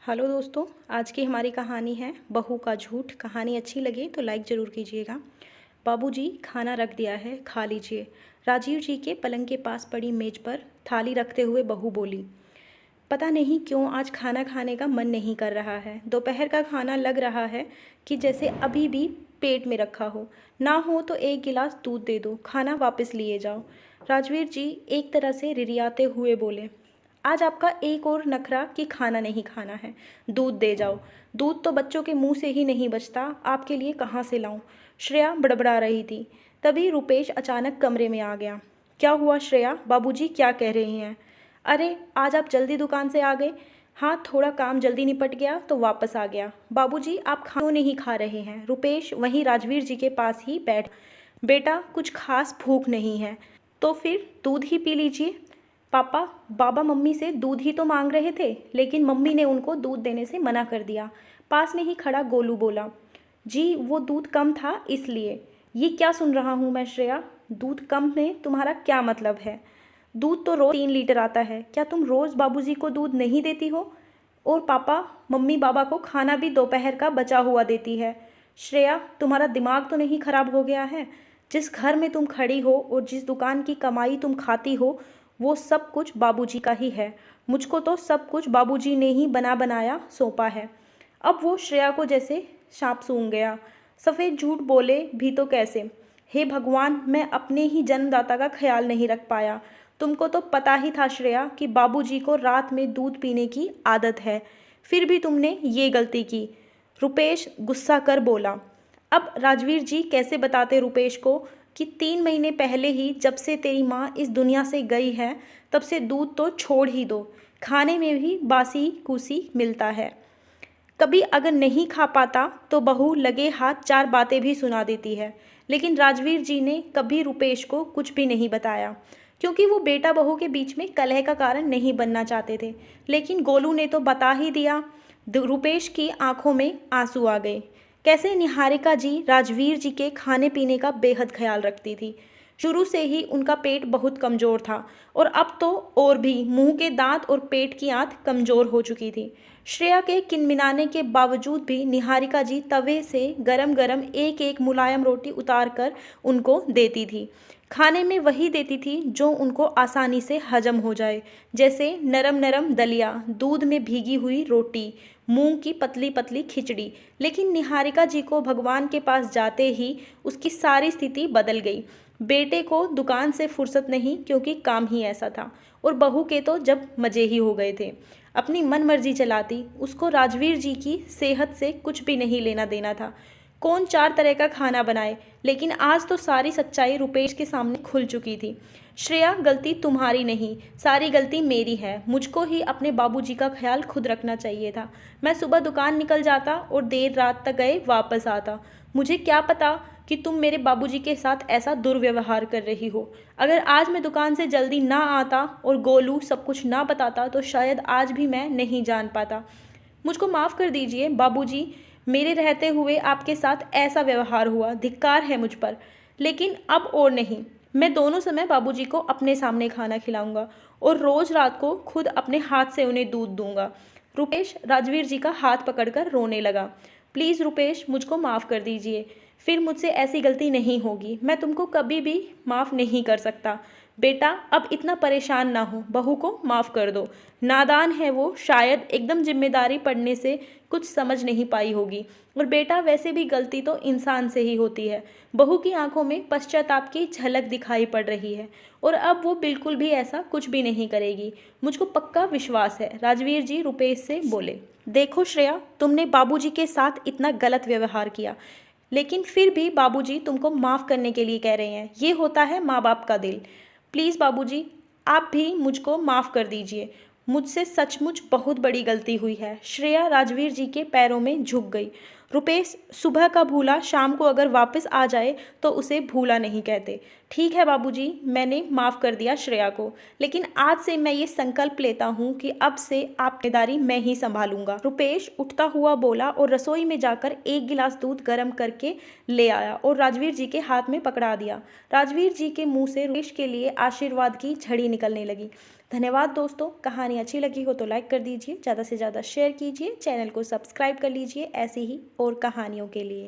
Hello दोस्तों, आज की हमारी कहानी है बहू का झूठ। कहानी अच्छी लगे तो लाइक ज़रूर कीजिएगा। बाबूजी, खाना रख दिया है, खा लीजिए। राजीव जी के पलंग के पास पड़ी मेज पर थाली रखते हुए बहू बोली। पता नहीं क्यों आज खाना खाने का मन नहीं कर रहा है। दोपहर का खाना लग रहा है कि जैसे अभी भी पेट में रखा हो। ना हो तो एक गिलास दूध दे दो, खाना वापस लिए जाओ। राजवीर जी एक तरह से रिरियाते हुए बोले। आज आपका एक और नखरा कि खाना नहीं खाना है, दूध दे जाओ। दूध तो बच्चों के मुंह से ही नहीं बचता, आपके लिए कहाँ से लाऊं? श्रेया बड़बड़ा रही थी। तभी रुपेश अचानक कमरे में आ गया। क्या हुआ श्रेया? बाबूजी क्या कह रहे हैं? अरे आज आप जल्दी दुकान से आ गए? हाँ, थोड़ा काम जल्दी निपट गया तो वापस आ गया। बाबूजी आप खाना नहीं खा रहे हैं? रुपेश वहीं राजवीर जी के पास ही बैठ। बेटा कुछ खास भूख नहीं है तो फिर दूध ही पी लीजिए। पापा, बाबा मम्मी से दूध ही तो मांग रहे थे, लेकिन मम्मी ने उनको दूध देने से मना कर दिया। पास में ही खड़ा गोलू बोला। जी वो दूध कम था इसलिए। ये क्या सुन रहा हूँ मैं श्रेया? दूध कम में तुम्हारा क्या मतलब है? दूध तो रोज़ 3 लीटर आता है, क्या तुम रोज़ बाबूजी को दूध नहीं देती हो? और पापा, मम्मी बाबा को खाना भी दोपहर का बचा हुआ देती है। श्रेया तुम्हारा दिमाग तो नहीं खराब हो गया है? जिस घर में तुम खड़ी हो और जिस दुकान की कमाई तुम खाती हो वो सब कुछ बाबूजी का ही है। मुझको तो सब कुछ बाबूजी ने ही बना बनाया सौंपा है। अब वो श्रेया को जैसे सांप सूंघ गया। सफ़ेद झूठ बोले भी तो कैसे? हे भगवान, मैं अपने ही जन्मदाता का ख्याल नहीं रख पाया। तुमको तो पता ही था श्रेया कि बाबूजी को रात में दूध पीने की आदत है, फिर भी तुमने ये गलती की। रुपेश गुस्सा कर बोला। अब राजवीर जी कैसे बताते रुपेश को कि 3 महीने पहले ही जब से तेरी माँ इस दुनिया से गई है तब से दूध तो छोड़ ही दो, खाने में भी बासी कूसी मिलता है। कभी अगर नहीं खा पाता तो बहू लगे हाथ 4 बातें भी सुना देती है। लेकिन राजवीर जी ने कभी रुपेश को कुछ भी नहीं बताया, क्योंकि वो बेटा बहू के बीच में कलह का कारण नहीं बनना चाहते थे। लेकिन गोलू ने तो बता ही दिया। रुपेश की आंखों में आंसू आ गए। कैसे निहारिका जी राजवीर जी के खाने पीने का बेहद ख्याल रखती थी। शुरू से ही उनका पेट बहुत कमज़ोर था और अब तो और भी मुंह के दांत और पेट की आंत कमज़ोर हो चुकी थी। श्रेया के किनमिनाने के बावजूद भी निहारिका जी तवे से गरम गरम एक एक मुलायम रोटी उतार कर उनको देती थी। खाने में वही देती थी जो उनको आसानी से हजम हो जाए, जैसे नरम नरम दलिया, दूध में भीगी हुई रोटी, मूंग की पतली पतली खिचड़ी। लेकिन निहारिका जी को भगवान के पास जाते ही उसकी सारी स्थिति बदल गई। बेटे को दुकान से फुर्सत नहीं, क्योंकि काम ही ऐसा था, और बहू के तो जब मज़े ही हो गए थे। अपनी मन मर्जी चलाती, उसको राजवीर जी की सेहत से कुछ भी नहीं लेना देना था। कौन 4 तरह का खाना बनाए? लेकिन आज तो सारी सच्चाई रुपेश के सामने खुल चुकी थी। श्रेया, गलती तुम्हारी नहीं, सारी गलती मेरी है। मुझको ही अपने बाबूजी का ख्याल खुद रखना चाहिए था। मैं सुबह दुकान निकल जाता और देर रात तक गए वापस आता। मुझे क्या पता कि तुम मेरे बाबूजी के साथ ऐसा दुर्व्यवहार कर रही हो। अगर आज मैं दुकान से जल्दी ना आता और गोलू सब कुछ ना बताता तो शायद आज भी मैं नहीं जान पाता। मुझको माफ़ कर दीजिए बाबूजी, मेरे रहते हुए आपके साथ ऐसा व्यवहार हुआ, धिक्कार है मुझ पर। लेकिन अब और नहीं, मैं दोनों समय बाबूजी को अपने सामने खाना खिलाऊंगा और रोज़ रात को खुद अपने हाथ से उन्हें दूध दूंगा। रुपेश राजवीर जी का हाथ पकड़कर रोने लगा। प्लीज़ रुपेश, मुझको माफ़ कर दीजिए, फिर मुझसे ऐसी गलती नहीं होगी। मैं तुमको कभी भी माफ़ नहीं कर सकता। बेटा अब इतना परेशान ना हो, बहू को माफ़ कर दो। नादान है वो, शायद एकदम जिम्मेदारी पड़ने से कुछ समझ नहीं पाई होगी। और बेटा वैसे भी गलती तो इंसान से ही होती है। बहू की आंखों में पश्चाताप की झलक दिखाई पड़ रही है और अब वो बिल्कुल भी ऐसा कुछ भी नहीं करेगी, मुझको पक्का विश्वास है। राजवीर जी रुपेश से बोले। देखो श्रेया, तुमने बाबूजी के साथ इतना गलत व्यवहार किया, लेकिन फिर भी बाबूजी तुमको माफ़ करने के लिए कह रहे हैं। ये होता है माँ बाप का दिल। प्लीज़ बाबूजी, आप भी मुझको माफ़ कर दीजिए। मुझसे सचमुच बहुत बड़ी गलती हुई है। श्रेया राजवीर जी के पैरों में झुक गई। रुपेश, सुबह का भूला शाम को अगर वापस आ जाए तो उसे भूला नहीं कहते। ठीक है बाबूजी, मैंने माफ़ कर दिया श्रेया को, लेकिन आज से मैं ये संकल्प लेता हूँ कि अब से आप जिम्मेदारी मैं ही संभालूंगा। रुपेश उठता हुआ बोला और रसोई में जाकर एक गिलास दूध गर्म करके ले आया और राजवीर जी के हाथ में पकड़ा दिया। राजवीर जी के मुंह से रुपेश के लिए आशीर्वाद की झड़ी निकलने लगी। धन्यवाद दोस्तों। कहानी अच्छी लगी हो तो लाइक कर दीजिए, ज़्यादा से ज़्यादा शेयर कीजिए, चैनल को सब्सक्राइब कर लीजिए ऐसी ही और कहानियों के लिए।